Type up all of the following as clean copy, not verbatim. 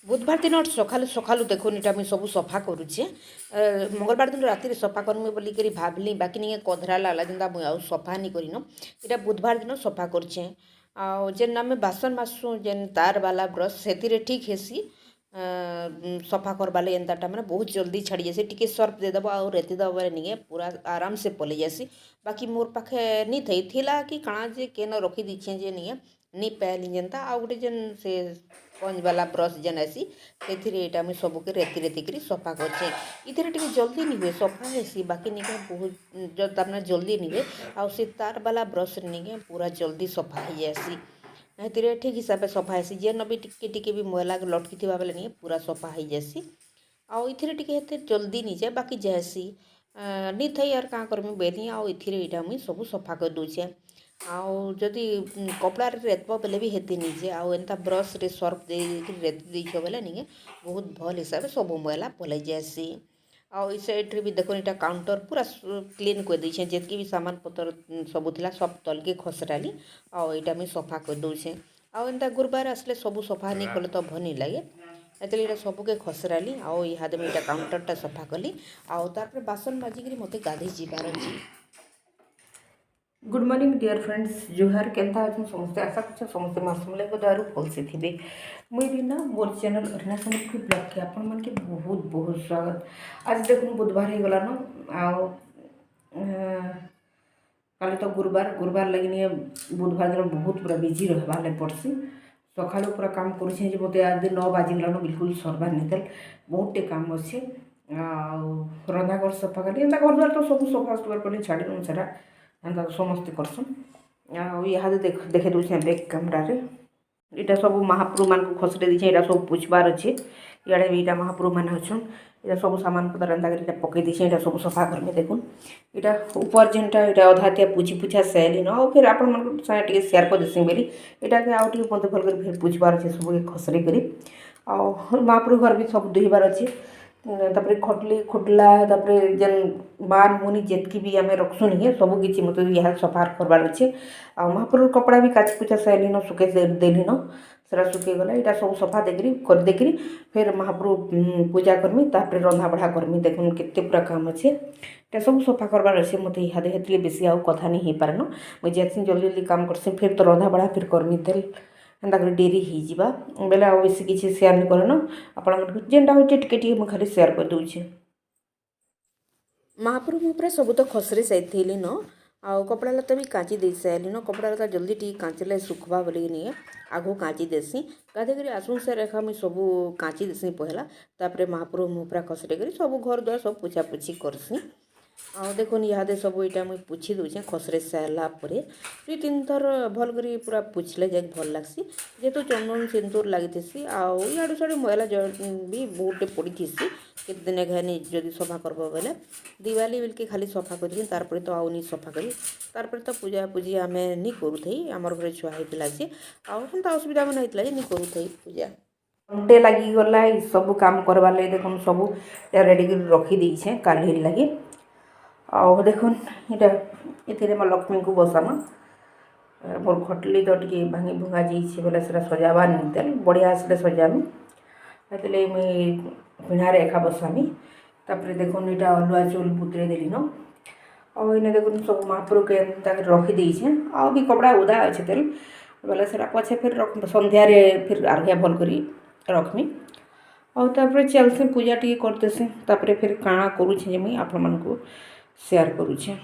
बुधवार दिन सकालू सकालू देखुन इटा मुई सब सफा करुचे। मंगलवार दिन राति सफा करमी बोलिक भाविली बाकी नहीं कधरा लागला जेनता मुई आउ सफा नहीं करिन। इटा बुधवार दिन सफा करछे। आ जेन आम बासन मासु जेन तार वाला ब्रश से ठीक हेसी सफा करवा लगे एंताटा मैंने बहुत जल्दी छाड़ी जासी। टिके सर्फ देदेव आ रेती दब नहीं पूरा आराम से पलि जासी। बाकी मोर पाखे नहीं थी थिला कि काଣା जे केन रखी दीछे जे नहीं पाइली जेनता आ गोटे जेन से स्पंज वाला ब्रश जेन आसी से मुझे सबके रेती रेती कर सफा करछे। इधर टिके जल्दी नहीं हुए सफा हेसी बाकी नहीं बहुत जो तमने जल्दी नहीं हुए आ से तार वाला ब्रश नहीं पूरा जल्दी सफा हो जासी। एतिर ठीक हिसाब से सफा हेसी जेन भी टिके भी मैला लटकी बेले नहीं पूरा सफा हो जासी। आउ इथिरे टिके हेते जल्दी नहीं जाए बाकी जाएसी नहीं थी यार क्या करमी बेनी आउ इथिरे इटा मुई सब सफा कर दूचे। आउ जदि कपड़ा रेतब बेले भी हेती नहीं जाए आउ एंता ब्रश रे सर्फ दे रेती देछ बेले नहीं बहुत भल हिसाब से सब मैला पलि जाएसी। आउ इस साइड भी देखो इटा काउंटर पूरा क्लीन कर देछे जितकी भी सामान पतर सब थिला सब तलके खसराली आउ इटा मुई सफा कर दूचे। आउ एंता गुरुवार आसले सब सफा नहीं कले तो भल नहीं लगे एतले इटा सबके खसराली आउ इहादे मुई इटा काउंटरटा सफा कली आउ तारपर बासन माजिक मते गाधे जीवार अछि। गुड मॉर्निंग डियर फ्रेंड्स जुहार केनता अच्छे समस्ते आशा कर समस्ते मासमले द्वारा भल से थे। मुई भी ना मोर चैनल अरिना समृद्धि ब्लॉग के आपण मन के बहुत बहुत स्वागत। आज देखो बुधवार हो गला न कल तो गुरुवार लगी नहीं बुधवार दिन बहुत पूरा बिजी रहवा पड़सी सका पूरा काम करुचे मत आज 9 बाजिगलान बिल्कुल सरबार नहीं बहुतटे काम अच्छे रंधा घर सफा कली एंता घर द्वार तो सब सफा सुफा कर छाड़ी सेटा एंता समस्ते करसन यहाँ देखे दूसरे बैक कैमरा रे इटा सब महाप्रभु मान को खसरे दीछे इटा सब पुछबार अच्छे इे भी इटा महाप्रभु मान अच्छन इटा सब सामान पतर एंता कर पकई दीछे इटा सब सफा करमे देखुन इटा ऊपर जेनटा इटा अधातिया पुछी पुछा सैली न फिर आपण मन साथे शेयर कर देसी बेली इटा के आउट मते भल कर फिर पुछबार अच्छे सब खसरे करी आ महाप्रभु घर भी सब दुईबार अच्छे तापर खटली खुटला तापर जेन बार मुनि जेतकी भी आम रखसु नहीं सब किसी मत यहाँ सफा करवार अच्छे आ महाप्रभु कपड़ा भी काची कुचा सैली न सुखे देली न सेटा सुखे गला इटा सब सफा देकरी कर देकरी फिर महाप्रभु पूजा करमी तापर रंधा बढ़ा करमी देखुन केते पूरा काम अच्छे इटा सब सफा करवार अच्छे मत इहादे हेतले बेसी आउ कथा नहीं हो पारे न मुझे जैसे जल्दी जल्दी काम करसी फिर तो रंधा बढ़ा फिर करमी तेल एंता कर डेरी हो बेले आ बेसी किसी सेयार नहीं करन आपण जेनटा हो टिके मुझे खाली सेयार कर दूचे। महाप्रभु पूरा सब तो खसरे साइली न आउ कपड़ा लता भी काची दे सारी न कपड़ा लता जल्दी टी काचले सुखबा बोली नहीं आगो काची देसी गाधे कर आसुन से रेखा मुझे सब काची देसी पहला तापर महाप्रभु मुँह पूरा खसरे कर सब घर द्वार सब पोछा पोछी करसी आ देखुन इहादे सब इटा मुझे पोछी दूचे खसरे सारापर 2-3 थर भल कर पूरा पोछले जाए भल लगसी जेहेतु चंदन सिंदूर लगी आड़ू साड़ू मैला भी बहुटे पड़ी थी केते दिन घानी जदि सफा करब बेले दिवाली बेल के खाली सफा कर तार तो आउ नहीं सफा करी तार तो पूजा पूजी आम नहीं करूथई आमर घर छुआ होता सी आंता असुविधा मन होता नहीं करूथई पूजा घंटे लगी गला सब काम करवा लगे देखुन सब रेडी कर रखी देछे काली लगी आउ देखुन इटा ये लक्ष्मी को बसामा मोर खटली तो टे भांगी भुंगा जाइए बोले से सजावा नहीं बढ़िया से सजामी हेतले मुई पिढ़ा रेखा बसामी तापर देखुन इटा अलुआ चौल बुतरे देली न और इन्हें देखुन सब महाप्रभु के रखी देछे आ भी कपड़ा उदा अच्छे तेल बोले से पछे फिर संध्या फिर आर्घ्या भल कर रखमी और चलसी पूजा टी करतेसी तापर फिर काଣା करुछे मुई आपण मन को शेयर करुछे।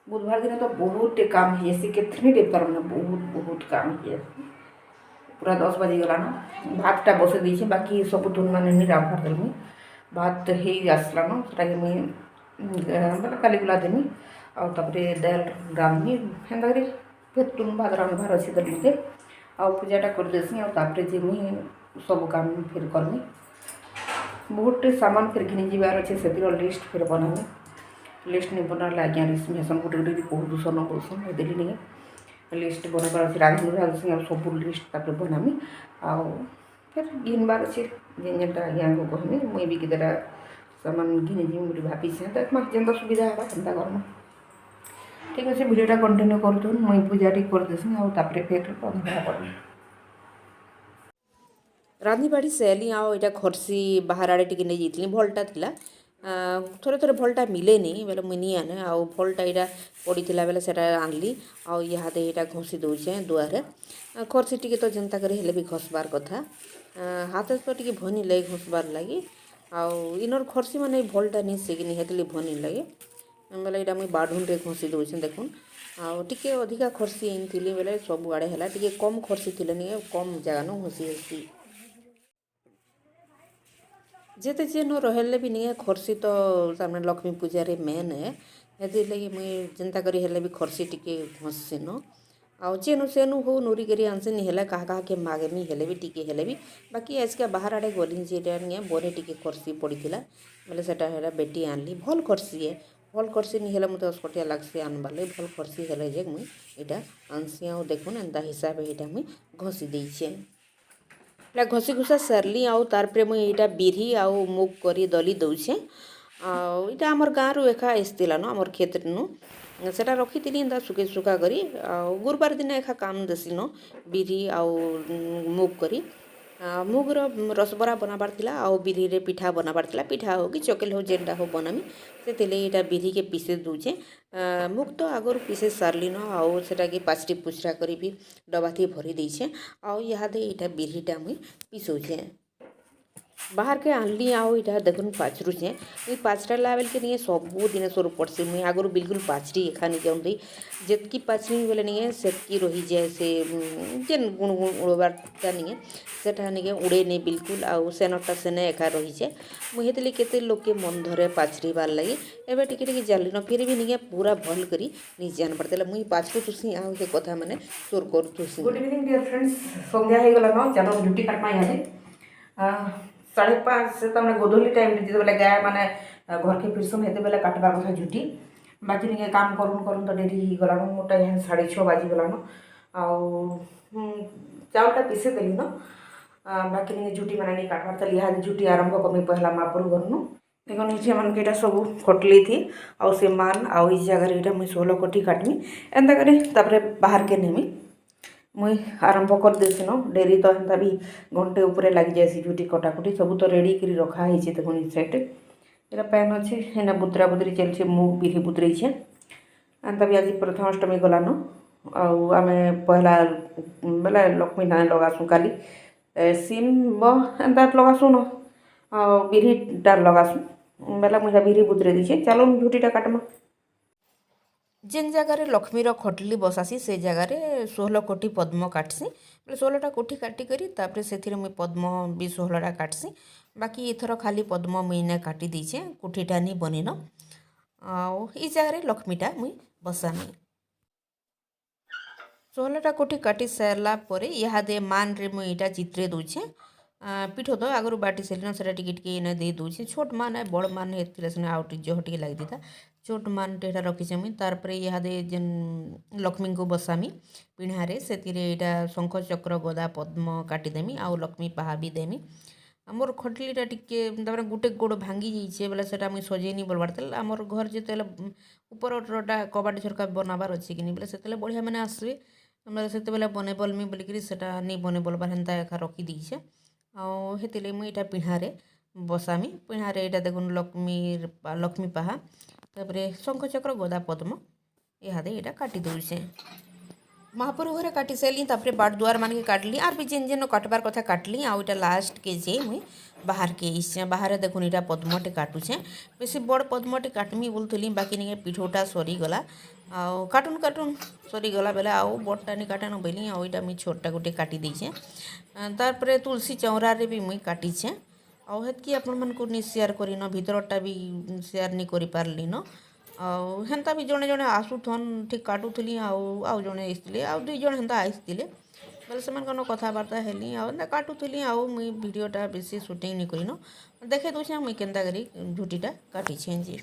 बुधवार दिन तो बहुत काम हो जासी कितनी डेपर मैंने बहुत काम हो पूरा 10 बजीगला न भातटा बसई देछे बाकी सब तुन मैंने नहीं रांधबार देमी भात हो आसला न से मुई मतलब काली गुला देमी और दाल रांधमी हेन्ता कर फिर तुन भात रांधबार अच्छे देते आ पूजाटा कर देसी और मुई सब काम फिर करमी बहुत सामान फिर घिनी जीवार अच्छे से लिस्ट फिर बनामी लिस्ट नहीं बनाले आज्ञा मेसन गोटे गोटे बहुत दूषण बोलसन देली नहीं लिस्ट बनबार अच्छे रांधुसी सब लिस्ट तापर बनामी आउ फिर घिनबार अच्छे जेन जेनटा आज्ञा को कहमी मुई भी केतेटा सामान घिनी जी बोली भावी देखमा जेनता सुविधा है एंता करमा ठीक अच्छे भिडियोटा कंटिन्यू कर मुई पूजा टी कर देसी आउ तापर फिर रंधा करमी रांधी बाड़ी सेली आओ इटा खरसी बाहर आड़े टिके नहीं जाइली भलटा थिला थोड़े थोड़े भलटा मिलेनी बेले मुई नहीं आने आउ भलटा इटा पड़ी बेले सेटा आनली आउ इहादे इटा घसी दौचे दुआरे खरसी टिके तो जनता करे हेले भी घसबार कथा हाथ तो टिके भनी लगे घसबार लगी आउ इनर खरसी माने भलटा नहीं सेकिनी हेतली भनी लगे बेले इटा मुई बाढ़ुन रे घसी दौचे देखुन आउ टिके अधिका खरसी आनी बेले सब आड़े है टिके कम खरसी थिले नहीं कम जगह न घसी हेसी जेते जेन रहेले भी नहीं खरसी तो तारमाने लक्ष्मी पूजा रे मेन है हेति लगी मुई चिंता करी हेले भी खरसी टिके घसीन आउ जेनु सेनु हो नूरी करी आनसिन हेले कहा के मागेनी हेले भी टिके हेले भी बाकी आजके बाहर आड़े गली जेटा नहीं बोरे टिके खरसी पड़ीला बोले सेटा हेला बेटी आनली भल खरसी है भल खरसी नहीं हेले मते अस्कटिया लागसी आनबाले भल खरसी हेले जे मुई इटा आनसी आउ देखुन एंता हिसाब इटा मुई घसी देइछे घसी घुसा सारली आउ तारपरे मुई इटा बिरी आउ मुग करी दली दौछे इटा आमर गाँव एका आसला न आमर खेत नु सेटा रखी एंता सुखे सुखा करी गुरुवार दिन एका काम देसी न बिरी आउ मुग करी मुगर रसबरा बनाबार थिला आउ बिरी रे पिठा बनाबार थिला पिठा हो कि चकेल हो जेनटा हो बनामी से इटा बिरी के पीसे दूचे मुग तो आगर पीसे सारली न आउ सेटा के पाचरी पुचरा करी भी डबा थी भरी देछे आउ इहादे इटा बिरीटा मुई पिसौछे बाहर के आनली आउ इटा देखुन पाचरुछे मुई पाचरा लावेल के नहीं सबू दिन सोर पड़सी मुई आगरू बिल्कुल पाचरी एखानी जाऊँदी जेतकी पाचरी बेले नहीं सेतकी रही जाए से जेन गुण गुण उड़बारटा नहीं सेटा नहीं उड़े नहीं बिल्कुल आउ सेनटा सेने एका रही जाए मुई हेतली केते लोग के मन धरे पाचरी बार लगे एबे टिके टिके जाली न फिर भी नहीं पूरा भल करी नहीं जान पड़ते मुई पाचरू तुसी आउ से कथा माने सोर कर तुसी गुड इवनिंग डियर फ्रेंड्स संध्या हे गला न चलो ड्यूटी काटमा इहादे 5:30 से तमने गोधूली टाइम जिते बेले गाय माने घर के फिरसन हेते बेले काटबार कथा झुटी बाकी नहीं काम करुन तो डेरी ही गलान मोटा यहाँ 6:30 बाजी गलान आउ चाउलटा पीसे देली न बाकी नहीं झुटी मैंने नहीं काटबार तले यहाँ झुटी आरंभ कमी पहला मापुर गरनु देखो नीचे मन के सब कटली थी आउ से मान आउ इस जगह इटा मुई 16 कटी काटमी एंता करी तापरे बाहर के नेमी मुई आरंभ कर देसी न डेरी तो एंता भी घंटे ऊपर लग जाए झुटी कटाकुटी सब तो रेडी कर रखा है देखो साइड एटा पैन अच्छे एना बुतरा बुतरी चलছে मुग बिरी बुतरेछे एंता भी आज प्रथमाष्टमी गलान आउ आमे पहला बेला लक्ष्मी नारायण लगासु काली सिम एंता लगासु न बिरीटा लगासु बेला मुझा बिरी बुतरे दीछे चलो झुटीटा काटमा जेन जगार लक्ष्मीर खटली बसासी से जगार 16 कोटी पद्म काटसी बोले 16टा कोठी काटी करी तापरे से मुई पद्म भी 16टा काटसी बाकी एथर खाली पद्म मुई काटी दीछे कोठीटा नहीं बनिन आउ ई जगार लक्ष्मीटा मुई बसामी 16टा कोठी काटी सारला परे इहादे मान रे मुई इटा चित्रे दूछे पिठ तो आगु बाटी सारी ना टिके टिके इना दे दूछे छोट मान है बड़ मान है आउ जह टिके लगी दीता छोट मान टेटा रखीचे मुई तारपरे इहादे जेन लक्ष्मी को बसामी पिढ़ारे से यहाँ शंख चक्र गदा पद्म काटिदेमी आउ लक्ष्मी पाहा भी देमी आमर खटलीटा टिके गोटे गोड़ भांगी जाइए बोले से मुझे सजेनी बोलबार तेल आमर घर जिते उपरटा कबाट झरका बनाबार अच्छे कि बोले से बढ़िया मैंने आसवे बोले से बने बोलमी बोलिकी सेटा नहीं बने बोलबार हेन्ता एका रखी दीछे आउ हेतिले मुई इटा पिढ़ारे बसामी पिढ़ारे यहाँ देखुन लक्ष्मी पाहा तापरे शंख चक्र गदा पद्म इहादे यहाँ काटी दौचे महापुर घरे काटी सारी तापरे बाट दुआर मान के काटली आर भी जेन जेन काटबार कथा काटली आउ इटा लास्ट के जे मुई बाहर के इसे बाहर देखुन इटा पद्मटे काटुछे बेसी बड़ पद्मटे काटमी बोलुली बाकी नहीं पिठोटा सरीगला आउ काटुन काटुन सरीगला बेले आउ बड़टा नहीं काटन बोली आउ इटा मुई छोटा गोटे काटी देछे तारपरे तुलसी चौरारे भी मुई काटीछे आउ हेतकी आपण मानकु नि शेयर करिन भितरटा भी शेयर नहीं करि पारली न आउ हेन्ता भी जणे जणे आसुथन ठीक काटुथली आउ जणे आइसतिले आउ दुई जण हेन्ता आइसतिले बोले से कथबार्ता हेली आउ काटुथली आउ मुई वीडियोटा बेसी शूटिंग नहीं करिन देखे दूछे मुई केन्ता करी झुटीटा काटिछे जी।